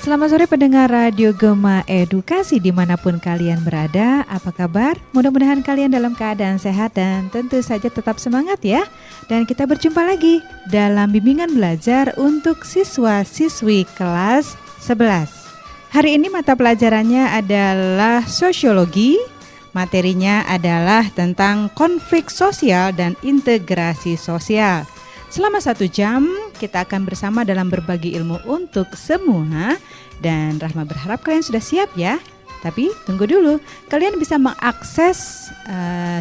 Selamat sore pendengar Radio Gema Edukasi dimanapun kalian berada. Apa kabar? Mudah-mudahan kalian dalam keadaan sehat dan tentu saja tetap semangat ya. Dan kita berjumpa lagi dalam bimbingan belajar untuk siswa-siswi kelas 11. Hari ini mata pelajarannya adalah sosiologi. Materinya adalah tentang konflik sosial dan integrasi sosial. Selama 1 jam kita akan bersama dalam berbagi ilmu untuk semua. Dan Rahma berharap kalian sudah siap ya. Tapi tunggu dulu, kalian bisa mengakses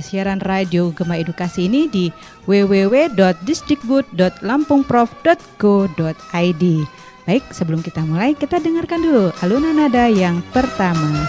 siaran radio Gema Edukasi ini di www.disdikbud.lampungprof.go.id. Baik, sebelum kita mulai, kita dengarkan dulu alunan nada yang pertama.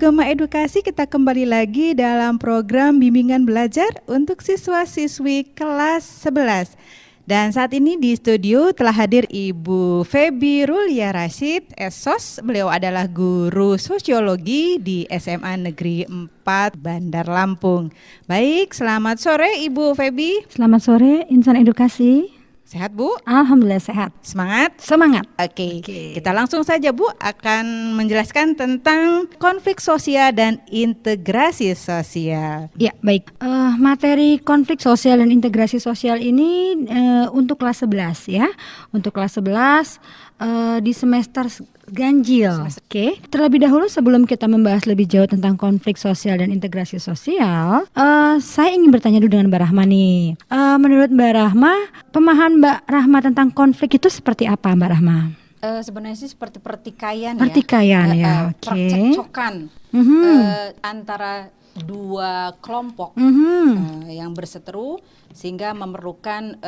Gema Edukasi, kita kembali lagi dalam program bimbingan belajar untuk siswa-siswi kelas 11. Dan saat ini di studio telah hadir Ibu Febi Rulia Rashid, SOS. Beliau adalah guru sosiologi di SMA Negeri 4 Bandar Lampung. Baik, selamat sore Ibu Febi. Selamat sore insan edukasi. Sehat Bu? Alhamdulillah sehat. Semangat? Semangat. Oke. Kita langsung saja Bu akan menjelaskan tentang konflik sosial dan integrasi sosial. Ya baik, materi konflik sosial dan integrasi sosial ini untuk kelas 11 ya. Untuk kelas 11 di semester ganjil. Oke. Terlebih dahulu sebelum kita membahas lebih jauh tentang konflik sosial dan integrasi sosial, saya ingin bertanya dulu dengan Mbak Rahma nih. Menurut Mbak Rahma, pemahaman Mbak Rahma tentang konflik itu seperti apa, Mbak Rahma? Sebenarnya sih seperti pertikaian, Pertikaian ya, oke. percekcokan antara dua kelompok yang berseteru sehingga memerlukan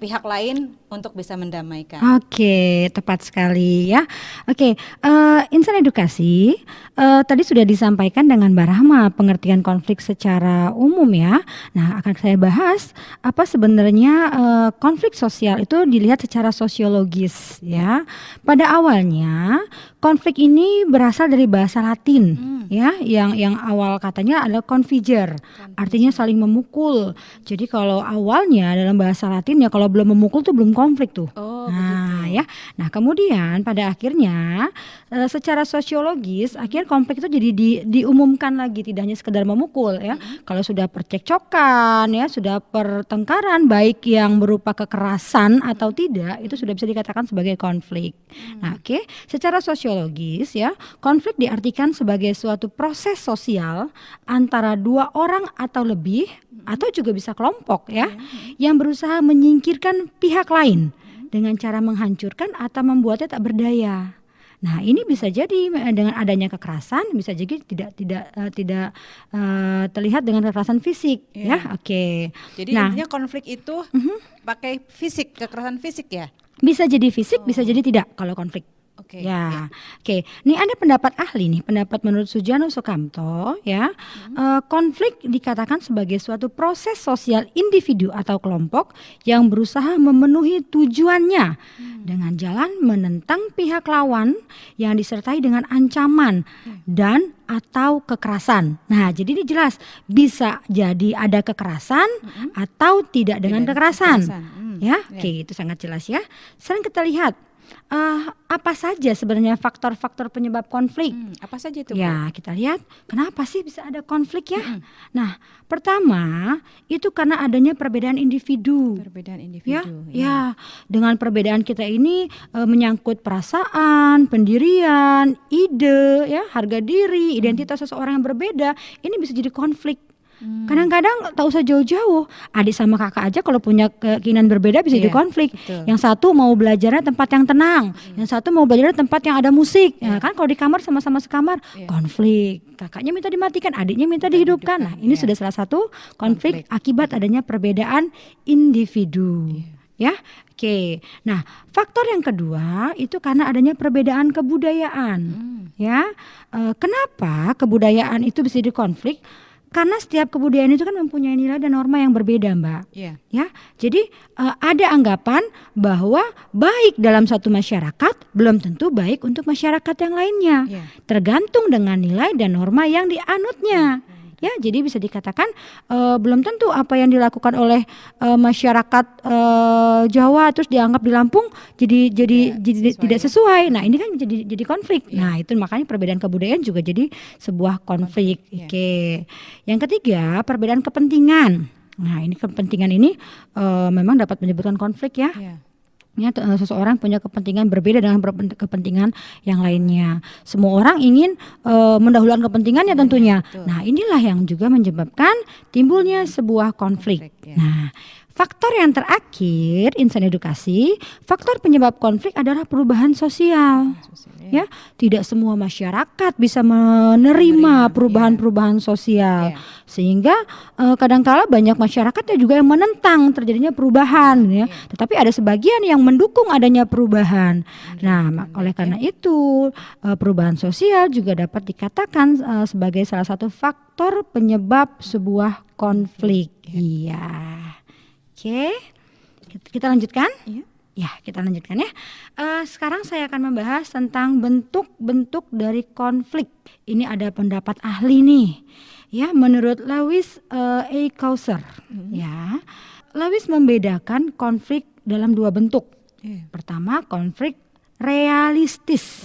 pihak lain untuk bisa mendamaikan. Oke, tepat sekali ya. Oke, Insan Edukasi tadi sudah disampaikan dengan Mbak Rahma pengertian konflik secara umum ya. Nah, akan saya bahas apa sebenarnya konflik sosial itu dilihat secara sosiologis ya. Pada awalnya konflik ini berasal dari bahasa Latin ya, yang awal katanya adalah configer, artinya saling memukul. Jadi kalau awalnya dalam bahasa Latin ya kalau belum memukul tuh belum konflik tuh. Nah, ya. Nah, kemudian pada akhirnya secara sosiologis akhirnya konflik itu jadi diumumkan lagi, tidak hanya sekedar memukul ya. Kalau sudah percekcokan ya, sudah pertengkaran baik yang berupa kekerasan atau tidak, itu sudah bisa dikatakan sebagai konflik. Nah, oke. Secara sosiologis ya, konflik diartikan sebagai suatu proses sosial antara dua orang atau lebih atau juga bisa kelompok ya, yang berusaha menyingkirkan pihak lain dengan cara menghancurkan atau membuatnya tak berdaya. Nah, ini bisa jadi dengan adanya kekerasan, bisa jadi tidak terlihat dengan kekerasan fisik ya. Oke. Jadi intinya konflik itu pakai fisik, kekerasan fisik ya. Bisa jadi fisik, bisa jadi tidak kalau konflik. Oke. Ya, oke. Nih ada pendapat ahli nih, pendapat menurut Sujarno Sukamto ya. Konflik dikatakan sebagai suatu proses sosial individu atau kelompok yang berusaha memenuhi tujuannya dengan jalan menentang pihak lawan yang disertai dengan ancaman dan atau kekerasan. Nah, jadi ini jelas bisa jadi ada kekerasan atau tidak dengan kekerasan. Ya, oke, itu sangat jelas ya. Sekarang kita lihat apa saja sebenarnya faktor-faktor penyebab konflik? Apa saja itu? Ya, kita lihat kenapa sih bisa ada konflik ya? Nah, pertama itu karena adanya perbedaan individu. Perbedaan individu. Ya, dengan perbedaan kita ini menyangkut perasaan, pendirian, ide, ya, harga diri, identitas seseorang yang berbeda. Ini bisa jadi konflik. Kadang-kadang tak usah jauh-jauh, adik sama kakak aja kalau punya keinginan berbeda bisa jadi konflik. Betul. Yang satu mau belajarnya tempat yang tenang, yang satu mau belajarnya tempat yang ada musik. Ya kan kalau di kamar sama-sama sekamar, konflik. Kakaknya minta dimatikan, adiknya minta dihidupkan. Nah, ini sudah salah satu konflik akibat adanya perbedaan individu. Ya, oke. Nah, faktor yang kedua itu karena adanya perbedaan kebudayaan. Ya, kenapa kebudayaan itu bisa jadi konflik? Karena setiap kebudayaan itu kan mempunyai nilai dan norma yang berbeda, Mbak. Ya, jadi ada anggapan bahwa baik dalam satu masyarakat belum tentu baik untuk masyarakat yang lainnya. Tergantung dengan nilai dan norma yang dianutnya. Ya, jadi bisa dikatakan belum tentu apa yang dilakukan oleh masyarakat Jawa terus dianggap di Lampung jadi tidak sesuai. Nah, ini kan jadi konflik. Nah, itu makanya perbedaan kebudayaan juga jadi sebuah konflik. Oke. Yang ketiga, perbedaan kepentingan. Nah, ini kepentingan ini memang dapat menyebutkan konflik ya. Ya, seseorang punya kepentingan berbeda dengan kepentingan yang lainnya. Semua orang ingin mendahulukan kepentingannya tentunya. Nah, inilah yang juga menyebabkan timbulnya sebuah konflik. Nah, faktor yang terakhir, Insan Edukasi, faktor penyebab konflik adalah perubahan sosial. Ya, tidak semua masyarakat bisa menerima perubahan-perubahan sosial. Sehingga kadangkala banyak masyarakat juga yang menentang terjadinya perubahan ya. Tetapi ada sebagian yang mendukung adanya perubahan. Nah, oleh karena itu perubahan sosial juga dapat dikatakan sebagai salah satu faktor penyebab sebuah konflik. Iya. Oke, kita lanjutkan? Ya, kita lanjutkan ya. Sekarang saya akan membahas tentang bentuk-bentuk dari konflik. Ini ada pendapat ahli nih. Ya, menurut Lewis A. Kauser, ya, Lewis membedakan konflik dalam dua bentuk. Pertama, konflik realistis.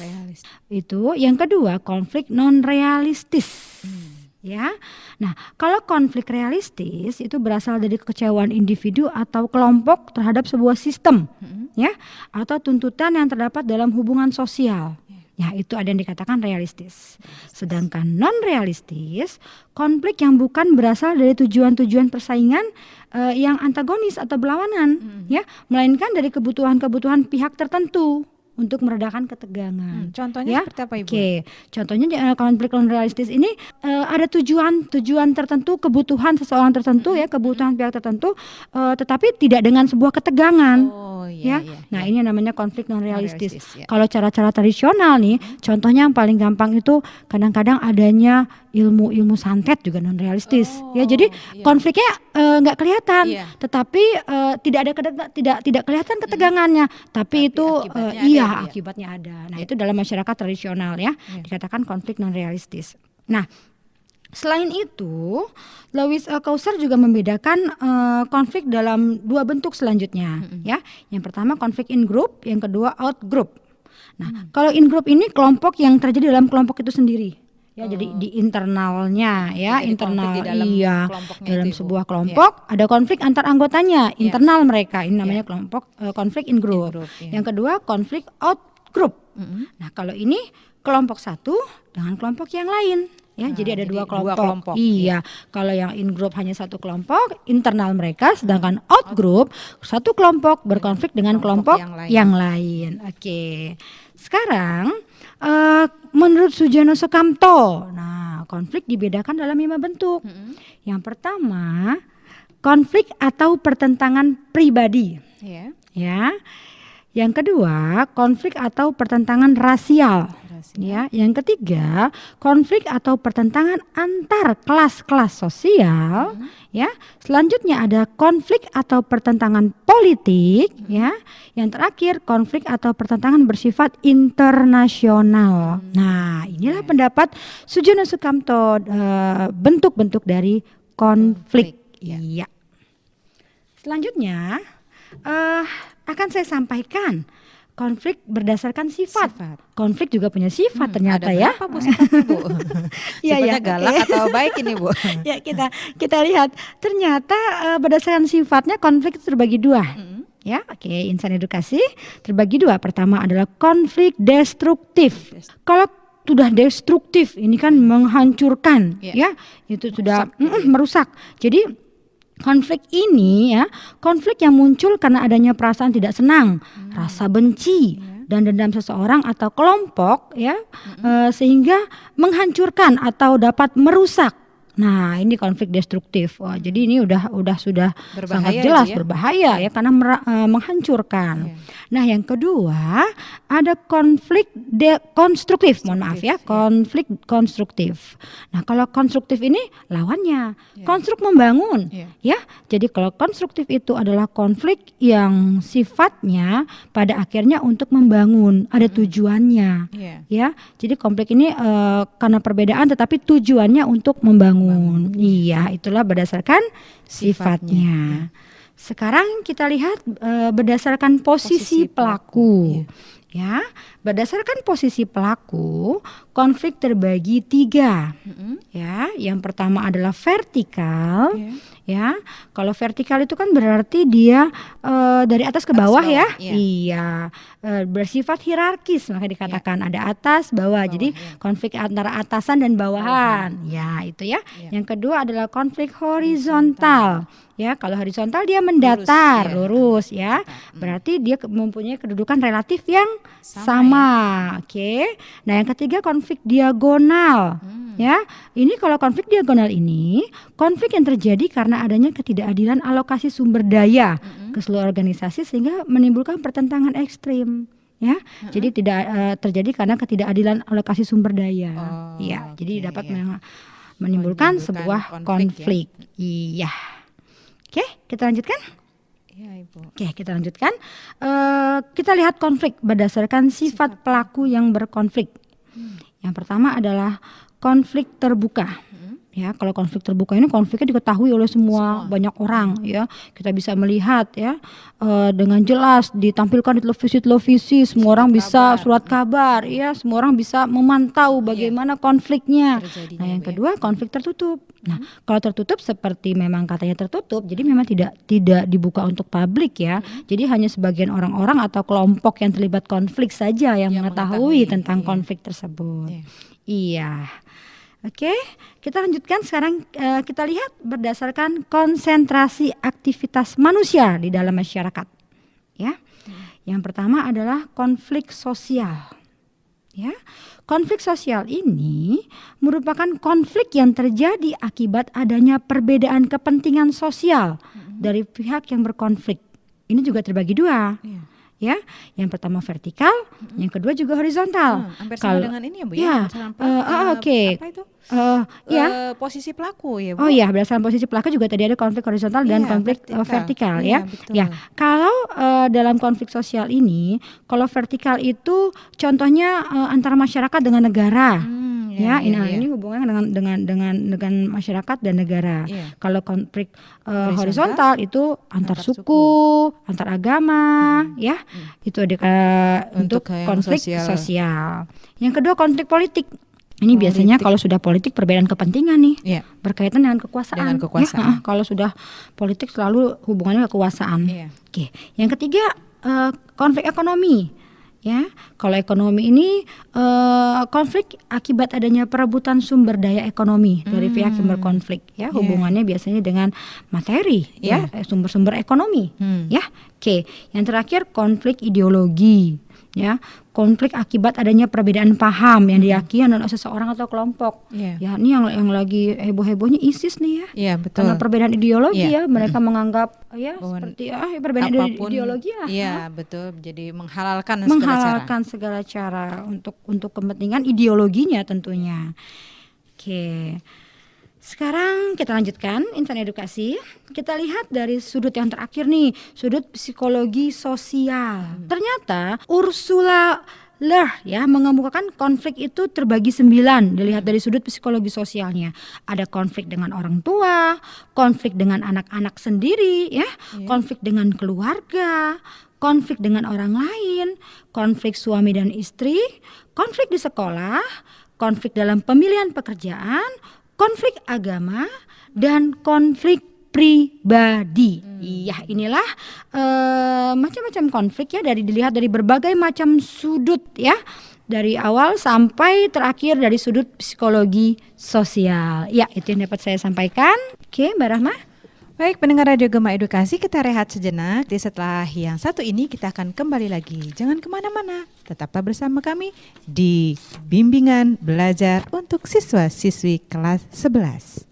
Itu, yang kedua konflik non realistis. Ya. Nah, kalau konflik realistis itu berasal dari kekecewaan individu atau kelompok terhadap sebuah sistem, ya, atau tuntutan yang terdapat dalam hubungan sosial. Ya, itu ada yang dikatakan realistis. Sedangkan non realistis, konflik yang bukan berasal dari tujuan-tujuan persaingan yang antagonis atau berlawanan, ya, melainkan dari kebutuhan-kebutuhan pihak tertentu untuk meredakan ketegangan. Contohnya seperti apa, Ibu? Oke, contohnya konflik non realistis ini ada tujuan tertentu, kebutuhan seseorang tertentu, ya, kebutuhan pihak tertentu, tetapi tidak dengan sebuah ketegangan. Oh, Ya, nah ini yang namanya konflik non realistis. Non-realistis, ya. Kalau cara-cara tradisional nih, contohnya yang paling gampang itu kadang-kadang adanya ilmu santet juga non realistis. Ya, jadi konfliknya nggak kelihatan, tetapi tidak kelihatan ketegangannya, tapi itu akibatnya ada. Nah, itu dalam masyarakat tradisional, ya, dikatakan konflik non realistis. Nah, selain itu, Lewis Cousar juga membedakan konflik dalam dua bentuk selanjutnya, ya. Yang pertama konflik in group, yang kedua out group. Nah, kalau in group ini kelompok yang terjadi dalam kelompok itu sendiri. Ya, jadi di internalnya, ya, Jadi internal, konflik di dalam kelompoknya dalam itu, Ibu. sebuah kelompok ada konflik antar anggotanya, internal mereka. Ini namanya kelompok konflik in group. Yang kedua konflik out group. Nah, kalau ini kelompok satu dengan kelompok yang lain. Ya, jadi ada dua kelompok. Iya, kalau yang in group hanya satu kelompok internal mereka, sedangkan out group satu kelompok berkonflik dengan kelompok yang lain. Oke, sekarang menurut Sujono Sukamto, nah konflik dibedakan dalam 5 bentuk. Yang pertama konflik atau pertentangan pribadi. Ya. Yang kedua konflik atau pertentangan rasial. Ya, yang ketiga konflik atau pertentangan antar kelas-kelas sosial, ya. Selanjutnya ada konflik atau pertentangan politik, ya. Yang terakhir konflik atau pertentangan bersifat internasional. Nah, inilah pendapat Sujono Sukamto bentuk-bentuk dari konflik. Iya. Selanjutnya akan saya sampaikan konflik berdasarkan sifat. Konflik juga punya sifat ternyata, ada ya. Berapa, Bu, sifatnya, Bu? Sifatnya galak atau baik ini, Bu? Ya, kita lihat ternyata berdasarkan sifatnya konflik itu terbagi dua. Ya, oke, insan edukasi terbagi dua. Pertama adalah konflik destruktif. Kalau sudah destruktif, ini kan menghancurkan, ya, itu sudah merusak. Jadi konflik ini, ya, konflik yang muncul karena adanya perasaan tidak senang, rasa benci, dan dendam seseorang atau kelompok, ya, sehingga menghancurkan atau dapat merusak. Nah, ini konflik destruktif. Wah, jadi ini sudah sangat jelas berbahaya, ya, karena menghancurkan. Nah, yang kedua ada konflik konstruktif. Mohon maaf, ya, konflik konstruktif. Nah, kalau konstruktif ini lawannya konstruk membangun, ya. Jadi kalau konstruktif itu adalah konflik yang sifatnya pada akhirnya untuk membangun, ada tujuannya, ya. Jadi konflik ini karena perbedaan tetapi tujuannya untuk membangun. Iya, itulah berdasarkan sifatnya. Sekarang kita lihat berdasarkan posisi pelaku. Ya, berdasarkan posisi pelaku, konflik terbagi 3. Ya, yang pertama adalah vertikal. Ya, kalau vertikal itu kan berarti dia dari atas ke bawah, ya. Iya, bersifat hierarkis, maka dikatakan ada atas, bawah. Jadi konflik antara atasan dan bawahan. Ya, itu, ya. Yang kedua adalah konflik horizontal. Ya, kalau horizontal dia mendatar, lurus, ya. Berarti dia mempunyai kedudukan relatif yang sama. Oke. Nah, yang ketiga konflik diagonal. Ya, ini kalau konflik diagonal ini konflik yang terjadi karena adanya ketidakadilan alokasi sumber daya ke seluruh organisasi sehingga menimbulkan pertentangan ekstrim. Ya, jadi tidak terjadi karena ketidakadilan alokasi sumber daya. Ya, jadi dapat menimbulkan sebuah konflik. Iya. Oke, kita lanjutkan. Oke, kita lanjutkan. Kita lihat konflik berdasarkan sifat pelaku yang berkonflik. Yang pertama adalah konflik terbuka. Ya, kalau konflik terbuka ini konfliknya diketahui oleh semua banyak orang ya. Kita bisa melihat ya dengan jelas ditampilkan di televisi, semua orang bisa surat kabar ya, semua orang bisa memantau bagaimana konfliknya. Terjadinya, Nah, yang Bu, ya. kedua konflik tertutup. Nah, kalau tertutup seperti memang katanya tertutup, jadi memang tidak dibuka untuk publik ya. Jadi hanya sebagian orang-orang atau kelompok yang terlibat konflik saja yang mengetahui tentang konflik tersebut. Iya. Oke, kita lanjutkan sekarang, kita lihat berdasarkan konsentrasi aktivitas manusia di dalam masyarakat. Ya, yang pertama adalah konflik sosial. Ya, konflik sosial ini merupakan konflik yang terjadi akibat adanya perbedaan kepentingan sosial dari pihak yang berkonflik. Ini juga terbagi dua. Ya, yang pertama vertikal, yang kedua juga horizontal. Hampir sama dengan ini ya, Bu, ya? Ya, oke. Apa itu? Ya. Posisi pelaku ya, Bu. Oh iya, berdasarkan posisi pelaku juga tadi ada konflik horizontal dan konflik vertikal ya. Betul. Ya, kalau dalam konflik sosial ini, kalau vertikal itu contohnya antara masyarakat dengan negara. Ini hubungannya dengan masyarakat dan negara. Kalau konflik horizontal itu antar suku, antar agama, ya. Itu untuk konflik sosial. Yang kedua konflik politik. Ini biasanya kalau sudah politik perbedaan kepentingan nih, berkaitan dengan kekuasaan. Ya, kalau sudah politik selalu hubungannya kekuasaan. Oke. Yang ketiga konflik ekonomi. Ya, kalau ekonomi ini konflik akibat adanya perebutan sumber daya ekonomi dari pihak yang berkonflik. Ya, hubungannya biasanya dengan materi, ya, sumber-sumber ekonomi. Ya, oke. Yang terakhir konflik ideologi. Ya, konflik akibat adanya perbedaan paham yang diyakini oleh seseorang atau kelompok. Ya, ini yang lagi heboh-hebohnya ISIS nih ya. Iya, betul. Karena perbedaan ideologi ya, mereka menganggap seperti perbedaan ideologi ya. Iya, betul. Jadi menghalalkan segala cara untuk kepentingan ideologinya tentunya. Oke. Sekarang kita lanjutkan insan edukasi. Kita lihat dari sudut yang terakhir nih, sudut psikologi sosial. Ternyata Ursula Le ya mengemukakan konflik itu terbagi 9 dilihat dari sudut psikologi sosialnya. Ada konflik dengan orang tua, konflik dengan anak-anak sendiri ya, konflik dengan keluarga, konflik dengan orang lain, konflik suami dan istri, konflik di sekolah, konflik dalam pemilihan pekerjaan, konflik agama, dan konflik pribadi. Iya, inilah macam-macam konflik ya, dilihat dari berbagai macam sudut ya, dari awal sampai terakhir dari sudut psikologi sosial. Ya, itu yang dapat saya sampaikan. Oke, Mbak Rahma. Baik, pendengar Radio Gema Edukasi, kita rehat sejenak. Setelah yang satu ini kita akan kembali lagi. Jangan kemana-mana, tetaplah bersama kami di Bimbingan Belajar untuk Siswa-Siswi kelas 11.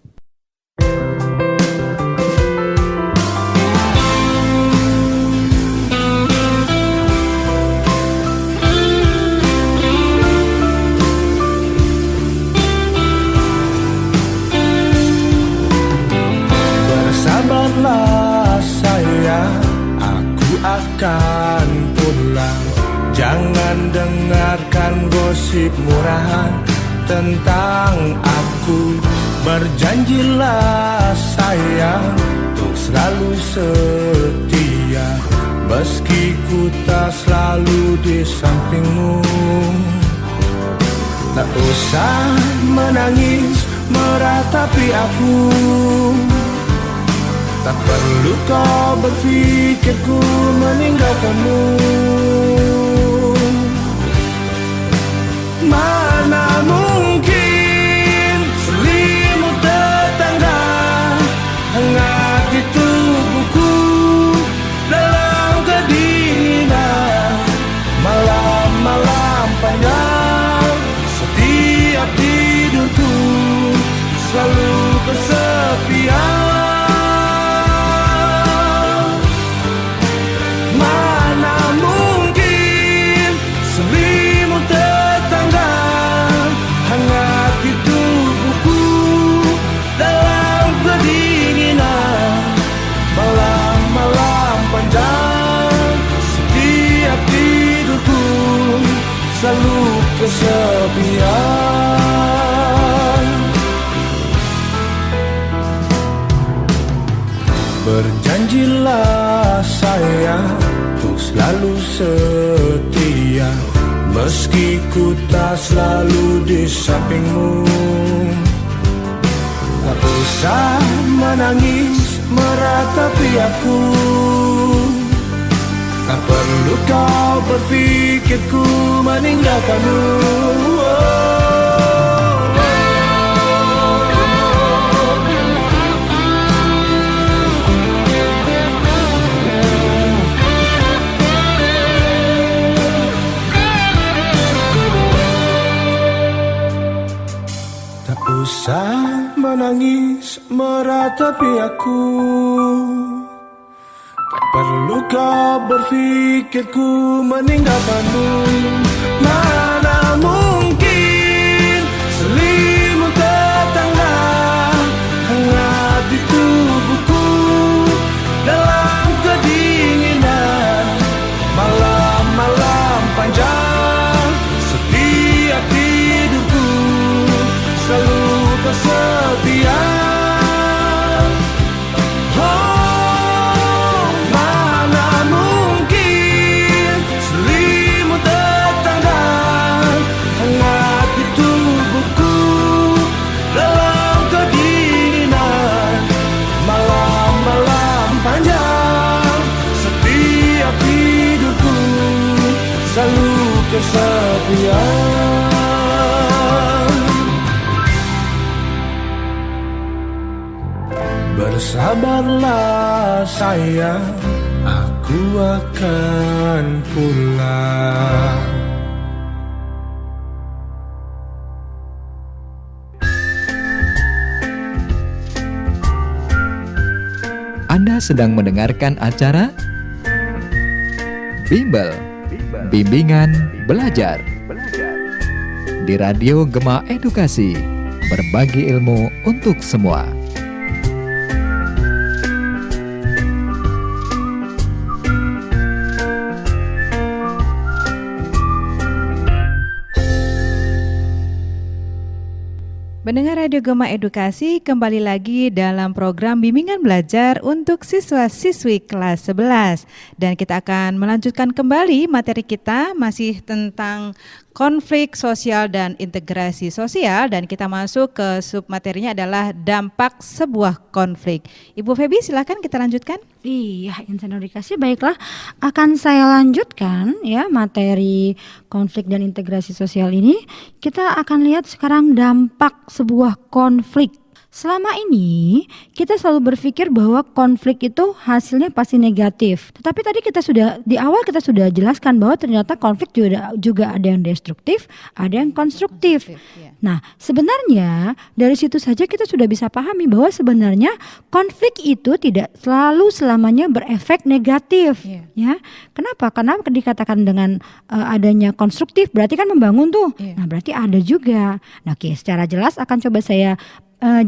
Bersabarlah sayang, aku akan pulang. Jangan dengarkan gosip murahan tentang aku. Berjanjilah sayang, untuk selalu setia, meski ku tak selalu di sampingmu. Tak usah menangis meratapi aku, tak perlu kau berpikir ku meninggalkanmu. Mana mungkin selimut tetangga hangat di tubuhku dalam kedinginan malam-malam panjang. Setiap tidurku selalu kesepian. Selalu kesepian. Janjilah sayang untuk selalu setia, meski ku tak selalu di sampingmu. Tak usah menangis meratapi aku, tak perlu kau berpikir ku meninggalkanmu. Tak usah menangis meratapi aku, tak perlu kau berpikir ku meninggalkanmu. Mana mungkin selimut tetangga hangat di tubuhku dalam kedinginan malam-malam panjang. Setiap tidurku selalu kesepian. Selalu kesepian. Bersabarlah sayang, aku akan pulang. Anda sedang mendengarkan acara Bimbel, Bimbingan Belajar di Radio Gema Edukasi, berbagi ilmu untuk semua. Mendengar Radio Gema Edukasi, kembali lagi dalam program Bimbingan Belajar untuk siswa-siswi kelas 11. Dan kita akan melanjutkan kembali materi kita masih tentang konflik sosial dan integrasi sosial, dan kita masuk ke submaterinya adalah dampak sebuah konflik. Ibu Febi, silakan kita lanjutkan. Iya, Insan Edukasi, baiklah. Akan saya lanjutkan ya materi konflik dan integrasi sosial ini. Kita akan lihat sekarang dampak sebuah konflik. Selama ini kita selalu berpikir bahwa konflik itu hasilnya pasti negatif. Tetapi tadi di awal kita sudah jelaskan bahwa ternyata konflik juga ada yang destruktif, ada yang konstruktif. Nah, sebenarnya dari situ saja kita sudah bisa pahami bahwa sebenarnya konflik itu tidak selalu selamanya berefek negatif. Ya, kenapa? Karena dikatakan dengan adanya konstruktif berarti kan membangun tuh. Nah, berarti ada juga. Nah, oke, secara jelas akan coba saya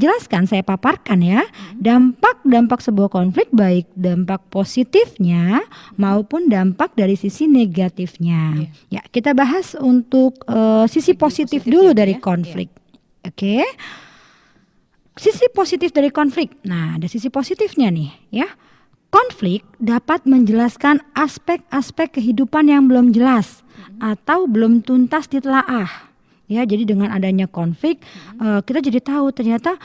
jelaskan, saya paparkan ya, dampak sebuah konflik, baik dampak positifnya maupun dampak dari sisi negatifnya. Ya, kita bahas untuk sisi positif dulu dari konflik. Oke. Sisi positif dari konflik. Nah, ada sisi positifnya nih ya. Konflik dapat menjelaskan aspek-aspek kehidupan yang belum jelas atau belum tuntas ditelaah. Ya, jadi dengan adanya konflik kita jadi tahu ternyata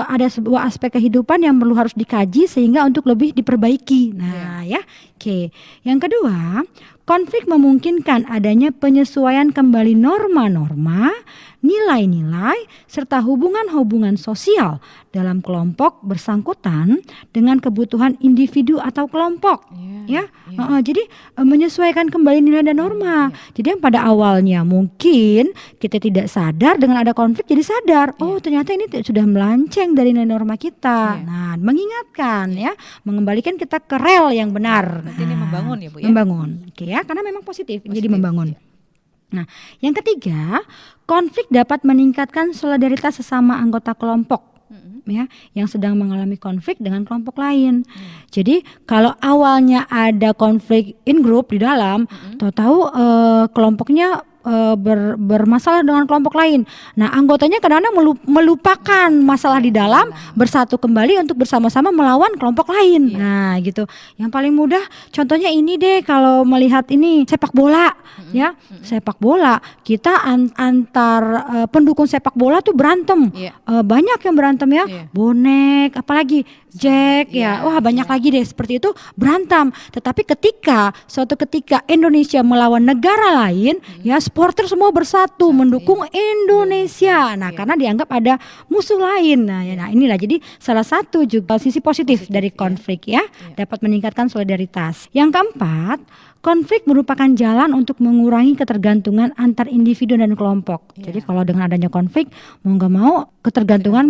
ada sebuah aspek kehidupan yang harus dikaji sehingga untuk lebih diperbaiki. Nah, ya. Oke. Yang kedua, konflik memungkinkan adanya penyesuaian kembali norma-norma, nilai-nilai serta hubungan-hubungan sosial dalam kelompok bersangkutan dengan kebutuhan individu atau kelompok. Jadi menyesuaikan kembali nilai dan norma. Jadi yang pada awalnya mungkin kita tidak sadar, dengan ada konflik jadi sadar. Oh, ternyata ini sudah melenceng dari nilai norma kita. Nah, mengingatkan ya, mengembalikan kita ke rel yang benar. Berarti ini membangun ya, Bu ya. Membangun. Oke ya, karena memang positif. Jadi membangun. Nah, yang ketiga, konflik dapat meningkatkan solidaritas sesama anggota kelompok. Ya, yang sedang mengalami konflik dengan kelompok lain. Jadi kalau awalnya ada konflik in group di dalam, tahu-tahu kelompoknya bermasalah dengan kelompok lain. Nah, anggotanya kadang-kadang melupakan masalah di dalam, bersatu kembali untuk bersama-sama melawan kelompok lain. Nah, gitu. Yang paling mudah contohnya ini deh, kalau melihat ini sepak bola, ya. Sepak bola, kita antar pendukung sepak bola tuh berantem. Banyak yang berantem ya. Bonek, apalagi Jack ya. Wah, banyak lagi deh seperti itu berantem. Tetapi suatu ketika Indonesia melawan negara lain, ya supporter semua bersatu mendukung Indonesia. Nah, karena dianggap ada musuh lain. Nah, inilah jadi salah satu juga sisi positif dari konflik ya, dapat meningkatkan solidaritas. Yang keempat, konflik merupakan jalan untuk mengurangi ketergantungan antar individu dan kelompok. Jadi kalau dengan adanya konflik, mau nggak mau ketergantungan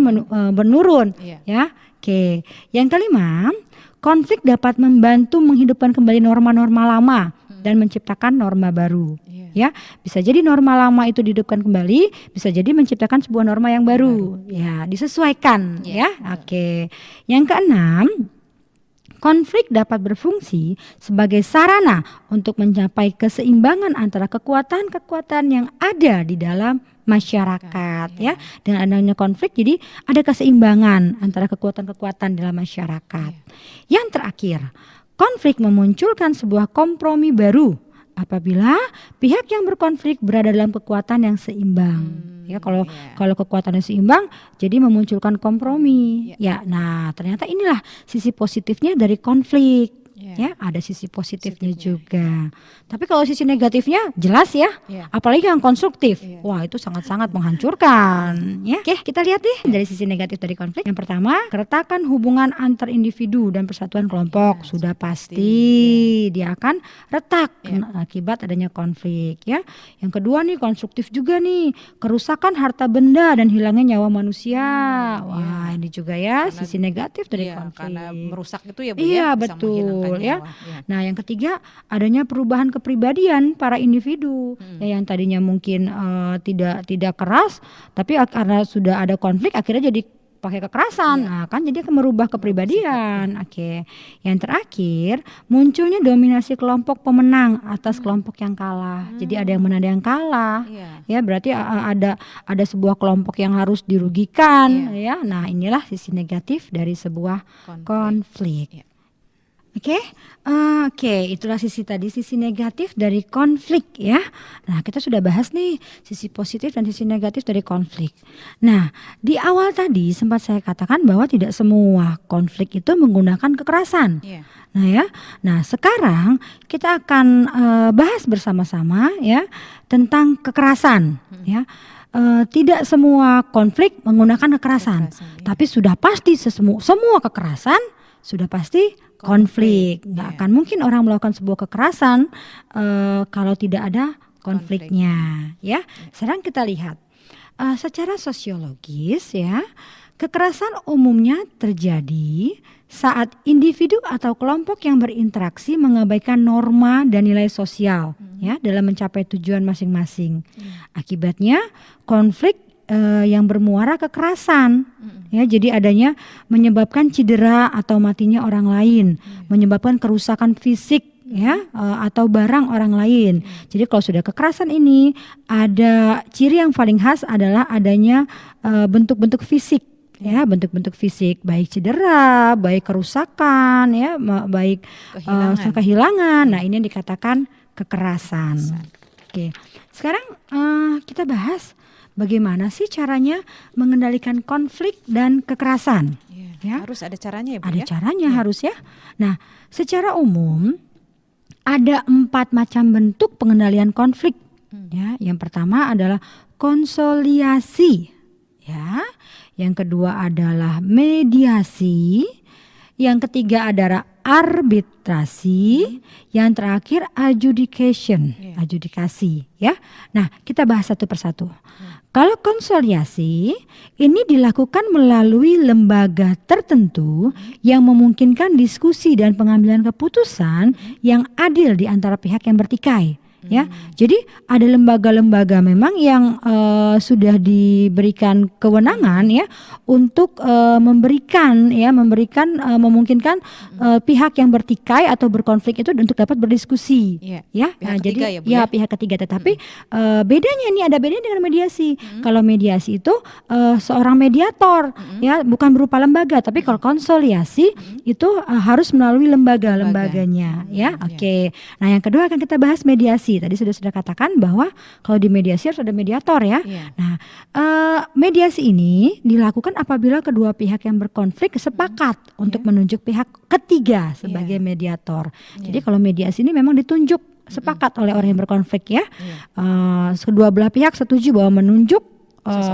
menurun. Ya, oke. Yang kelima, konflik dapat membantu menghidupkan kembali norma-norma lama dan menciptakan norma baru. Ya, bisa jadi norma lama itu dihidupkan kembali, bisa jadi menciptakan sebuah norma yang baru. Ya, disesuaikan. Ya, oke. Yang keenam, konflik dapat berfungsi sebagai sarana untuk mencapai keseimbangan antara kekuatan-kekuatan yang ada di dalam masyarakat ya. Dengan adanya konflik jadi ada keseimbangan antara kekuatan-kekuatan dalam masyarakat. Yang terakhir, konflik memunculkan sebuah kompromi baru apabila pihak yang berkonflik berada dalam kekuatan yang seimbang. Ya, kalau kekuatan yang seimbang jadi memunculkan kompromi. Ya, nah ternyata inilah sisi positifnya dari konflik. Ya, ada sisi positifnya juga. Tapi kalau sisi negatifnya jelas ya. Apalagi yang konstruktif. Wah, itu sangat-sangat menghancurkan. Ya, oke, kita lihat deh dari sisi negatif dari konflik. Yang pertama, keretakan hubungan antar individu dan persatuan kelompok. Sudah pasti dia akan retak akibat adanya konflik ya. Yang kedua nih, konstruktif juga nih, kerusakan harta benda dan hilangnya nyawa manusia. Wah, ini juga ya sisi negatif dari konflik. Karena merusak itu ya Bu ya. Bisa Betul. Ya. Nah, yang ketiga adanya perubahan kepribadian para individu ya, yang tadinya mungkin tidak keras, tapi karena sudah ada konflik akhirnya jadi pakai kekerasan. Nah, kan jadi akan merubah kepribadian. Oke. Yang terakhir, munculnya dominasi kelompok pemenang atas kelompok yang kalah. Jadi ada yang menang, ada yang kalah. Ya, berarti ada sebuah kelompok yang harus dirugikan ya. Nah, inilah sisi negatif dari sebuah konflik. Oke, itulah sisi negatif dari konflik ya. Nah, kita sudah bahas nih sisi positif dan sisi negatif dari konflik. Nah, di awal tadi sempat saya katakan bahwa tidak semua konflik itu menggunakan kekerasan. Nah ya, sekarang kita akan bahas bersama-sama ya tentang kekerasan ya. Tidak semua konflik menggunakan kekerasan, tapi sudah pasti semua kekerasan sudah pasti konflik. Nggak akan mungkin orang melakukan sebuah kekerasan kalau tidak ada konfliknya ya. Sekarang kita lihat secara sosiologis ya, kekerasan umumnya terjadi saat individu atau kelompok yang berinteraksi mengabaikan norma dan nilai sosial ya dalam mencapai tujuan masing-masing. Akibatnya konflik yang bermuara kekerasan ya, jadi adanya menyebabkan cedera atau matinya orang lain, menyebabkan kerusakan fisik ya atau barang orang lain. Jadi kalau sudah kekerasan ini ada ciri yang paling khas adalah adanya bentuk-bentuk fisik ya, bentuk-bentuk fisik, baik cedera, baik kerusakan ya, baik kehilangan. Nah, ini yang dikatakan kekerasan. Oke. Sekarang kita bahas bagaimana sih caranya mengendalikan konflik dan kekerasan? Ya. Harus ada caranya ya Bu? Ada caranya harus ya. Nah, secara umum ada 4 macam bentuk pengendalian konflik. Ya, yang pertama adalah konsoliasi. Ya, yang kedua adalah mediasi. Yang ketiga adalah arbitrasi, yang terakhir adjudikasi ya. Nah, kita bahas satu persatu. Kalau konsoliasi ini dilakukan melalui lembaga tertentu yang memungkinkan diskusi dan pengambilan keputusan yang adil di antara pihak yang bertikai. Ya, jadi ada lembaga-lembaga memang yang sudah diberikan kewenangan ya untuk memungkinkan pihak yang bertikai atau berkonflik itu untuk dapat berdiskusi. Iya. Ya, Pihak jadi ketiga ya, Bu, ya ya? pihak ketiga. Tetapi ada bedanya dengan mediasi. Kalau mediasi itu seorang mediator, ya bukan berupa lembaga, tapi kalau konsiliasi itu harus melalui lembaga-lembaganya, ya. Oke. Nah, yang kedua akan kita bahas mediasi. Tadi sudah katakan bahwa kalau di mediasi harus ada mediator ya. Iya. Nah, mediasi ini dilakukan apabila kedua pihak yang berkonflik sepakat untuk menunjuk pihak ketiga sebagai mediator. Jadi kalau mediasi ini memang ditunjuk sepakat oleh orang yang berkonflik ya. Kedua belah pihak setuju bahwa menunjuk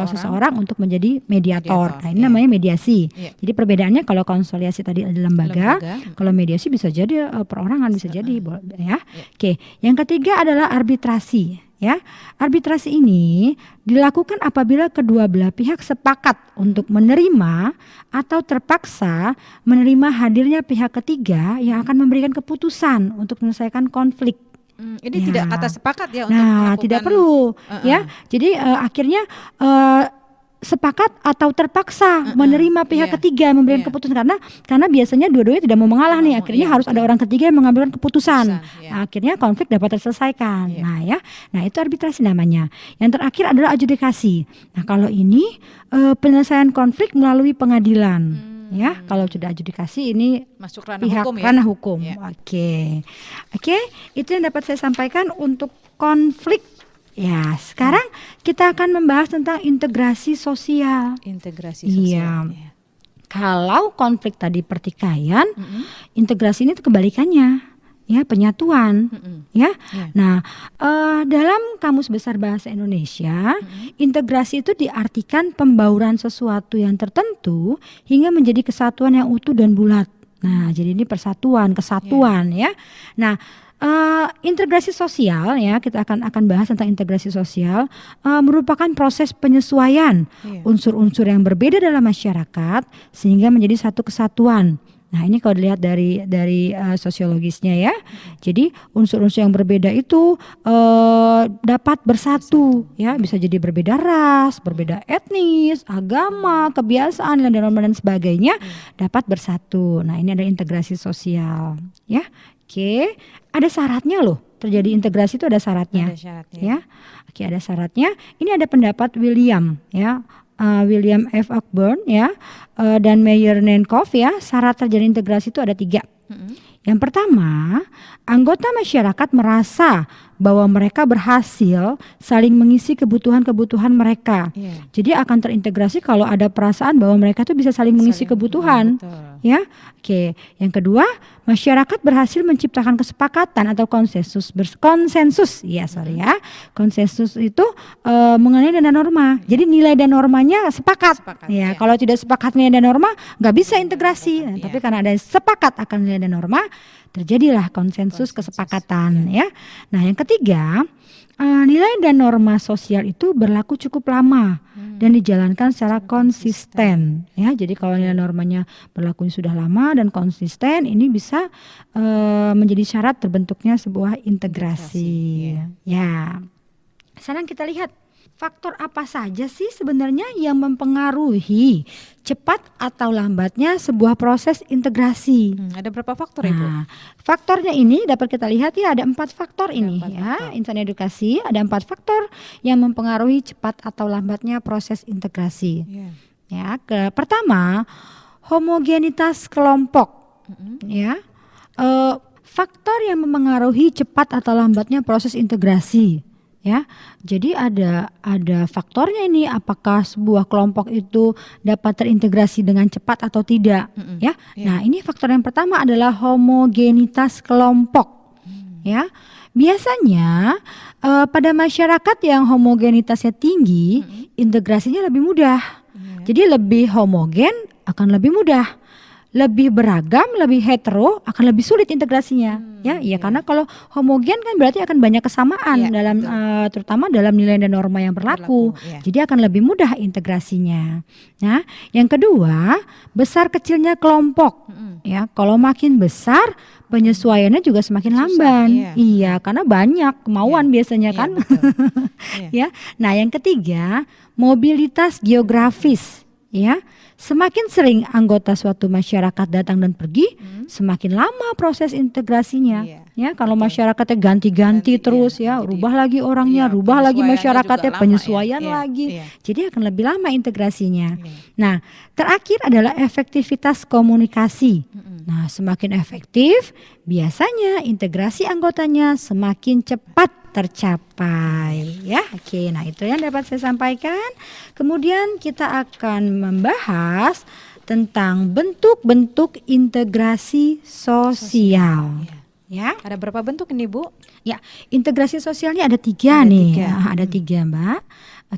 seseorang untuk menjadi mediator. Nah, ini namanya mediasi. Jadi perbedaannya kalau konsiliasi tadi ada lembaga, kalau mediasi bisa jadi perorangan, bisa jadi ya. Oke, yang ketiga adalah arbitrasi. Ya, arbitrasi ini dilakukan apabila kedua belah pihak sepakat untuk menerima atau terpaksa menerima hadirnya pihak ketiga yang akan memberikan keputusan untuk menyelesaikan konflik. Ini tidak kata sepakat ya untuk Nah, melakukan. tidak perlu ya. Jadi akhirnya sepakat atau terpaksa menerima pihak ketiga memberikan keputusan karena biasanya dua-duanya tidak mau mengalah nih. Akhirnya harus ada orang ketiga yang mengambil keputusan. Nah, akhirnya konflik dapat terselesaikan. Nah, itu arbitrasi namanya. Yang terakhir adalah adjudikasi. Nah, kalau ini penyelesaian konflik melalui pengadilan. Ya, kalau sudah adjudikasi ini Masuk ranah pihak hukum ya. ranah hukum. Ya. Oke, itu yang dapat saya sampaikan untuk konflik. Ya, sekarang kita akan membahas tentang integrasi sosial. Integrasi sosial. Iya. Kalau konflik tadi pertikaian, integrasi ini kebalikannya. Ya, penyatuan. Ya. Nah, dalam Kamus Besar Bahasa Indonesia, integrasi itu diartikan pembauran sesuatu yang tertentu hingga menjadi kesatuan yang utuh dan bulat. Nah, jadi ini persatuan, kesatuan ya. Nah, integrasi sosial ya, kita akan bahas tentang integrasi sosial, merupakan proses penyesuaian unsur-unsur yang berbeda dalam masyarakat sehingga menjadi satu kesatuan. Nah, ini kalau dilihat dari sosiologisnya ya. Jadi unsur-unsur yang berbeda itu dapat bersatu ya, bisa jadi berbeda ras, berbeda etnis, agama, kebiasaan dan norma dan sebagainya dapat bersatu. Nah, ini ada integrasi sosial ya. Oke, ada syaratnya loh. Terjadi integrasi itu ada syaratnya. Ada syaratnya. Ya. Oke, ada syaratnya. Ini ada pendapat William ya. William F. Cockburn ya, dan Meyer Nenkov ya. Syarat terjadi integrasi itu ada 3. Yang pertama, anggota masyarakat merasa bahwa mereka berhasil saling mengisi kebutuhan-kebutuhan mereka. Jadi akan terintegrasi kalau ada perasaan bahwa mereka tuh bisa saling mengisi kebutuhan. Ya, oke. Yang kedua, masyarakat berhasil menciptakan kesepakatan atau konsensus. Konsensus itu mengenai dana norma. Jadi nilai dan normanya sepakat. Kalau tidak sepakat nilai dan norma, nggak bisa integrasi. Nah, tapi karena ada sepakat akan nilai dan norma, terjadilah konsensus kesepakatan ya. Nah, yang ketiga, nilai dan norma sosial itu berlaku cukup lama dan dijalankan secara konsisten ya. Jadi kalau nilai normanya berlaku sudah lama dan konsisten, ini bisa menjadi syarat terbentuknya sebuah integrasi. Ya. Sekarang kita lihat faktor apa saja sih sebenarnya yang mempengaruhi cepat atau lambatnya sebuah proses integrasi. Ada berapa faktor Ibu? Nah, faktornya ini dapat kita lihat ya, ada 4 faktor ini ya. Insan edukasi ada 4 faktor yang mempengaruhi cepat atau lambatnya proses integrasi. Ya, pertama, homogenitas kelompok. Ya. Faktor yang mempengaruhi cepat atau lambatnya proses integrasi. Ya, jadi ada faktornya ini, apakah sebuah kelompok itu dapat terintegrasi dengan cepat atau tidak. Ya, nah ini faktor yang pertama adalah homogenitas kelompok. Ya, biasanya pada masyarakat yang homogenitasnya tinggi, integrasinya lebih mudah. Jadi lebih homogen akan lebih mudah. lebih beragam, lebih hetero, akan lebih sulit integrasinya. Iya karena kalau homogen kan berarti akan banyak kesamaan Iya, dalam terutama dalam nilai dan norma yang berlaku. iya. Jadi akan lebih mudah integrasinya. Nah, yang kedua, besar kecilnya kelompok. Ya, kalau makin besar penyesuaiannya juga semakin lamban. iya. Iya, karena banyak kemauan biasanya Iya, kan. betul. Iya. Ya. Nah, yang ketiga, mobilitas geografis, ya. Semakin sering anggota suatu masyarakat datang dan pergi, semakin lama proses integrasinya. Iya, Ya, kalau masyarakatnya ganti-ganti terus iya. ya, Jadi, rubah lagi orangnya, iya, rubah lagi penyesuaiannya masyarakatnya, juga lama penyesuaian ya. Iya, lagi. iya. Jadi akan lebih lama integrasinya. Iya. Nah, terakhir adalah efektivitas komunikasi. Nah, semakin efektif, biasanya integrasi anggotanya semakin cepat tercapai. Ya, oke. Nah, itu yang dapat saya sampaikan. Kemudian kita akan membahas tentang bentuk-bentuk integrasi sosial. Ya. Ada berapa bentuk ini, Bu? Ya, integrasi sosialnya ada tiga Ada nih. tiga. Ada tiga, Mbak.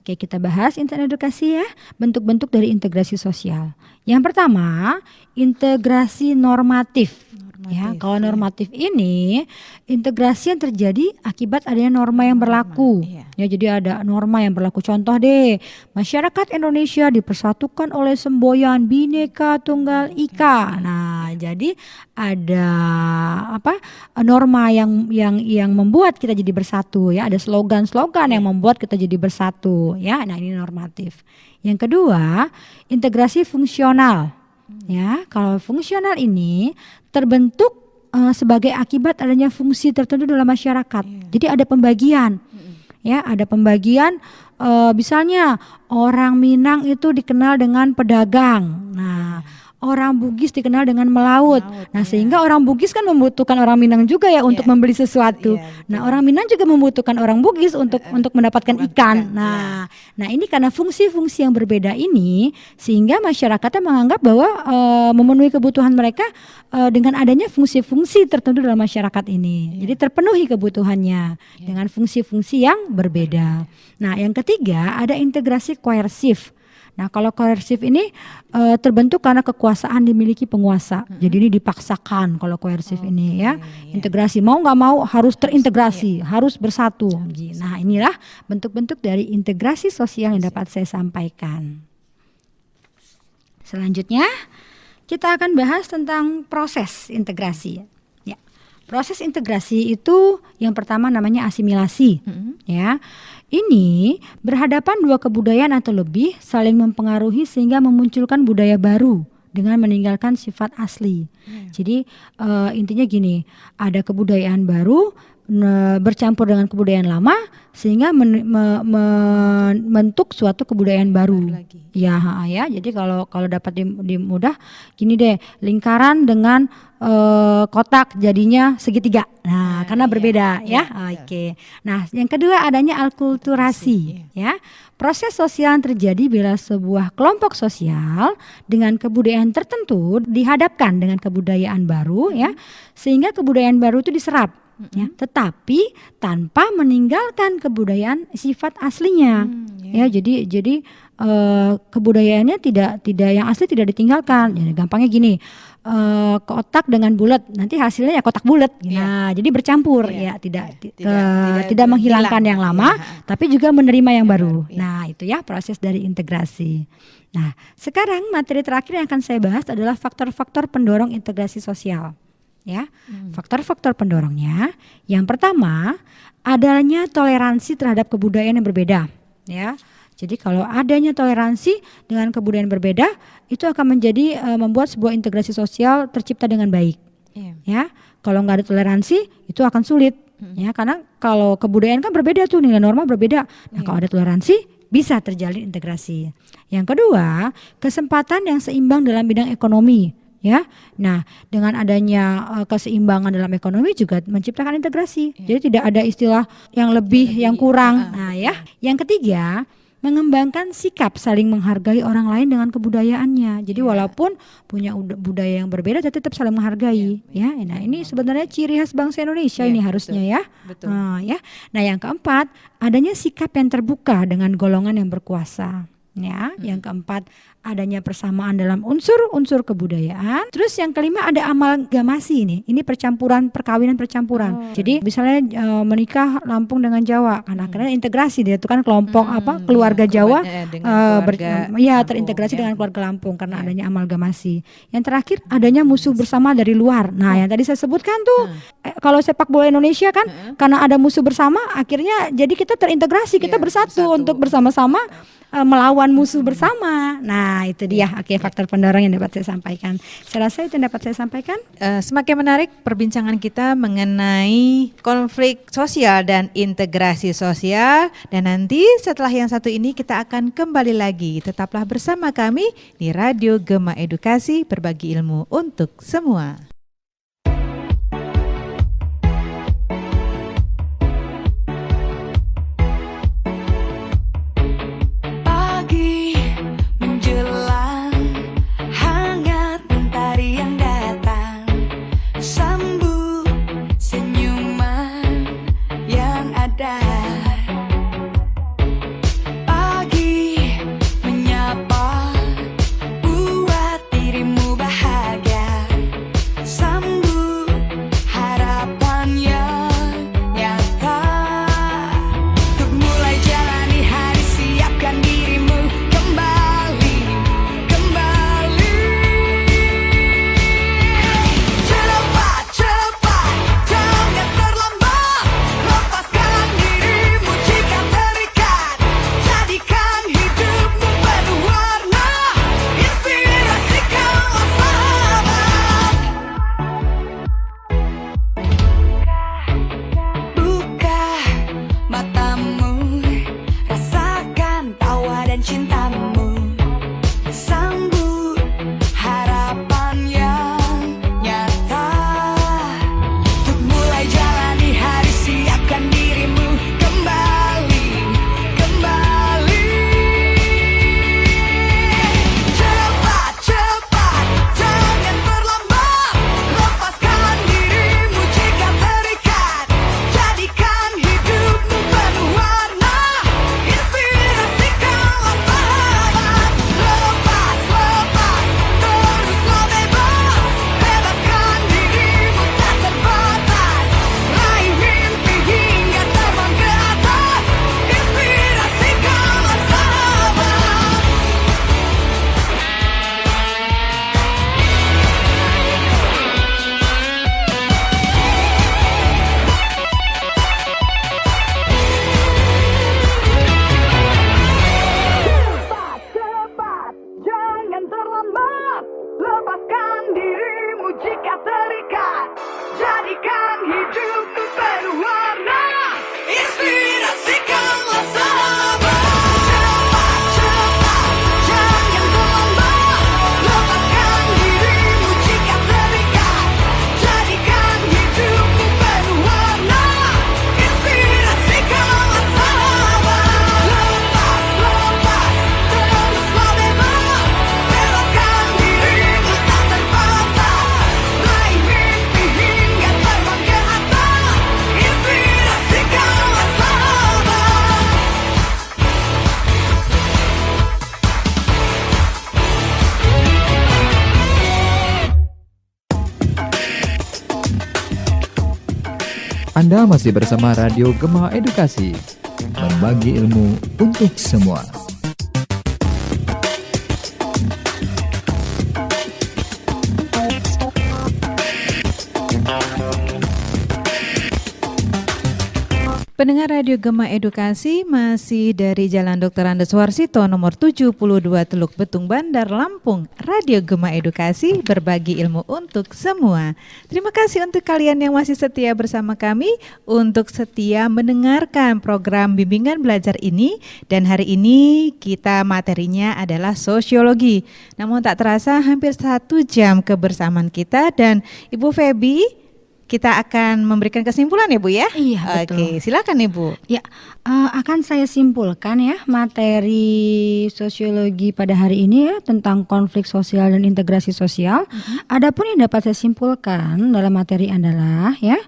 Oke, kita bahas insan edukasi ya. Bentuk-bentuk dari integrasi sosial. Yang pertama, integrasi normatif. Ya, Normatif, kalau iya. normatif ini integrasi yang terjadi akibat adanya norma yang berlaku. iya. Ya, jadi ada norma yang berlaku. Contoh deh, masyarakat Indonesia dipersatukan oleh semboyan Bhinneka Tunggal Ika. Nah, jadi ada norma yang membuat kita jadi bersatu ya. Ada slogan-slogan yang membuat kita jadi bersatu ya. Nah, ini normatif. Yang kedua, integrasi fungsional. Ya, kalau fungsional ini terbentuk sebagai akibat adanya fungsi tertentu dalam masyarakat. Jadi ada pembagian. Ya, ada pembagian misalnya orang Minang itu dikenal dengan pedagang. Nah, orang Bugis dikenal dengan melaut. Nah, sehingga orang Bugis kan membutuhkan orang Minang juga ya untuk membeli sesuatu. Iya, betul. Nah, orang Minang juga membutuhkan orang Bugis untuk mendapatkan ikan. Nah, ini karena fungsi-fungsi yang berbeda ini sehingga masyarakatnya menganggap bahwa memenuhi kebutuhan mereka dengan adanya fungsi-fungsi tertentu dalam masyarakat ini. Jadi terpenuhi kebutuhannya dengan fungsi-fungsi yang berbeda. Nah, yang ketiga ada integrasi koersif. Nah, kalau koersif ini terbentuk karena kekuasaan dimiliki penguasa. Jadi ini dipaksakan kalau koersif ini ya. Integrasi mau nggak mau harus terintegrasi, harus bersatu. Nah, inilah bentuk-bentuk dari integrasi sosial yang dapat saya sampaikan. Selanjutnya kita akan bahas tentang proses integrasi. Ya. Proses integrasi itu yang pertama namanya asimilasi. Ya. Ini berhadapan dua kebudayaan atau lebih saling mempengaruhi sehingga memunculkan budaya baru dengan meninggalkan sifat asli. Jadi intinya gini, ada kebudayaan baru bercampur dengan kebudayaan lama sehingga membentuk suatu kebudayaan baru. Ya, jadi kalau dapat dimudah gini deh, lingkaran dengan kotak jadinya segitiga. Nah, karena berbeda ya. Oke. Nah, yang kedua adanya alkulturasi ya. Proses sosial yang terjadi bila sebuah kelompok sosial dengan kebudayaan tertentu dihadapkan dengan kebudayaan baru ya, sehingga kebudayaan baru itu diserap. Ya, tetapi tanpa meninggalkan kebudayaan sifat aslinya. Ya, jadi kebudayaannya tidak yang asli tidak ditinggalkan. Ya, gampangnya gini, kotak dengan bulat, nanti hasilnya ya kotak bulat. Nah, jadi bercampur ya, tidak menghilangkan yang lama, tapi juga menerima yang baru. Nah, itu ya proses dari integrasi. Nah, sekarang materi terakhir yang akan saya bahas adalah faktor-faktor pendorong integrasi sosial. Ya, faktor-faktor pendorongnya. Yang pertama, adanya toleransi terhadap kebudayaan yang berbeda. Ya, jadi kalau adanya toleransi dengan kebudayaan berbeda, itu akan menjadi membuat sebuah integrasi sosial tercipta dengan baik. Ya, kalau nggak ada toleransi, itu akan sulit. Ya, karena kalau kebudayaan kan berbeda tuh, nilai norma berbeda. Nah, kalau ada toleransi, bisa terjalin integrasi. Yang kedua, kesempatan yang seimbang dalam bidang ekonomi. Ya, nah dengan adanya keseimbangan dalam ekonomi juga menciptakan integrasi. Jadi tidak ada istilah yang lebih, yang kurang. Nah ya, yang ketiga mengembangkan sikap saling menghargai orang lain dengan kebudayaannya. Jadi walaupun punya budaya yang berbeda, tetap saling menghargai. Ya, nah ini sebenarnya ciri khas bangsa Indonesia ini harusnya ya. Betul. Ya. Nah yang keempat adanya sikap yang terbuka dengan golongan yang berkuasa. Ya, yang keempat adanya persamaan dalam unsur-unsur kebudayaan. Terus yang kelima ada amalgamasi nih. Ini perkawinan percampuran. Jadi misalnya menikah Lampung dengan Jawa, kan akhirnya integrasi dia itu kan kelompok keluarga Jawa terintegrasi dengan keluarga Lampung karena adanya amalgamasi. Yang terakhir adanya musuh bersama dari luar. Nah, yang tadi saya sebutkan tuh kalau sepak bola Indonesia kan karena ada musuh bersama akhirnya jadi kita terintegrasi, kita bersatu untuk bersama-sama melawan musuh bersama. Nah, itu dia faktor pendorong yang dapat saya sampaikan. Saya rasa itu yang dapat saya sampaikan. Semakin menarik perbincangan kita mengenai konflik sosial dan integrasi sosial. Dan nanti setelah yang satu ini kita akan kembali lagi. Tetaplah bersama kami di Radio Gema Edukasi, berbagi ilmu untuk semua. Anda masih bersama Radio Gema Edukasi, berbagi ilmu untuk semua. Pendengar Radio Gema Edukasi, masih dari Jalan Dr. Andes Warsito nomor 72 Teluk Betung Bandar, Lampung. Radio Gema Edukasi, berbagi ilmu untuk semua. Terima kasih untuk kalian yang masih setia bersama kami, untuk setia mendengarkan program bimbingan belajar ini. Dan hari ini kita materinya adalah sosiologi. Namun tak terasa hampir 1 jam kebersamaan kita, dan Ibu Feby, kita akan memberikan kesimpulan ya Bu ya? Iya, betul. Oke, silakan Ibu. Ya, akan saya simpulkan ya materi sosiologi pada hari ini ya tentang konflik sosial dan integrasi sosial. Adapun yang dapat saya simpulkan dalam materi adalah ya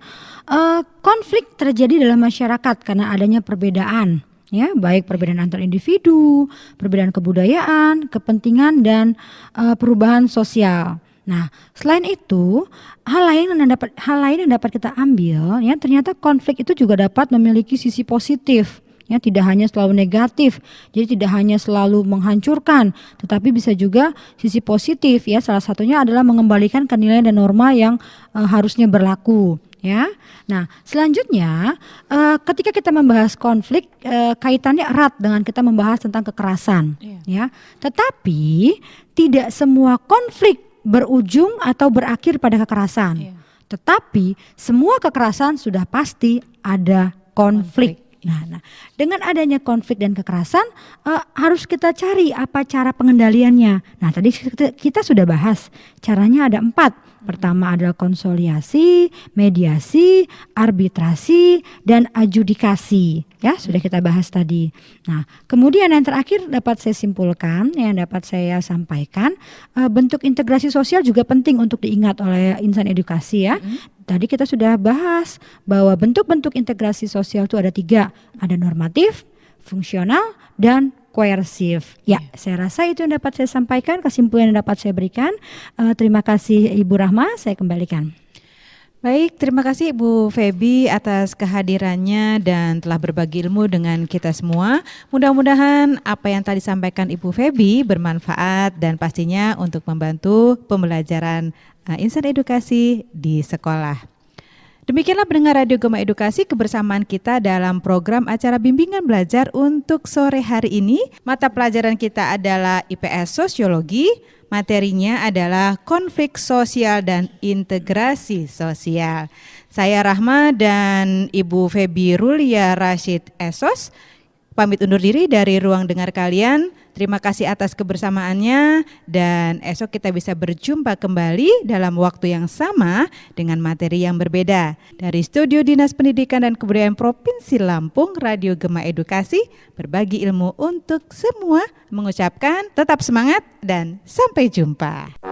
konflik terjadi dalam masyarakat karena adanya perbedaan ya, baik perbedaan antar individu, perbedaan kebudayaan, kepentingan dan perubahan sosial. Nah, selain itu, hal lain yang dapat kita ambil, ya, ternyata konflik itu juga dapat memiliki sisi positif. Ya, tidak hanya selalu negatif, jadi tidak hanya selalu menghancurkan, tetapi bisa juga sisi positif, ya. Salah satunya adalah mengembalikan ke nilai dan norma yang harusnya berlaku, ya. Nah, selanjutnya ketika kita membahas konflik, kaitannya erat dengan kita membahas tentang kekerasan, ya. Tetapi tidak semua konflik berujung atau berakhir pada kekerasan, tetapi semua kekerasan sudah pasti ada konflik. Nah, dengan adanya konflik dan kekerasan harus kita cari apa cara pengendaliannya. Nah, tadi kita sudah bahas caranya ada 4. Pertama adalah konsoliasi, mediasi, arbitrasi, dan adjudikasi. Ya, sudah kita bahas tadi. Nah, kemudian yang terakhir dapat saya simpulkan, yang dapat saya sampaikan, bentuk integrasi sosial juga penting untuk diingat oleh insan edukasi, ya. Tadi kita sudah bahas bahwa bentuk-bentuk integrasi sosial itu ada 3, ada normatif, fungsional, dan koersif. Ya, saya rasa itu yang dapat saya sampaikan, kesimpulan yang dapat saya berikan. Terima kasih Ibu Rahma, saya kembalikan. Baik, terima kasih Ibu Feby atas kehadirannya dan telah berbagi ilmu dengan kita semua. Mudah-mudahan apa yang tadi disampaikan Ibu Feby bermanfaat dan pastinya untuk membantu pembelajaran insan edukasi di sekolah. Demikianlah pendengar Radio Gema Edukasi, kebersamaan kita dalam program acara bimbingan belajar untuk sore hari ini. Mata pelajaran kita adalah IPS Sosiologi. Materinya adalah konflik sosial dan integrasi sosial. Saya Rahma dan Ibu Feby Rulia Rashid Esos pamit undur diri dari ruang dengar kalian. Terima kasih atas kebersamaannya dan esok kita bisa berjumpa kembali dalam waktu yang sama dengan materi yang berbeda. Dari Studio Dinas Pendidikan dan Kebudayaan Provinsi Lampung, Radio Gema Edukasi berbagi ilmu untuk semua, mengucapkan tetap semangat dan sampai jumpa.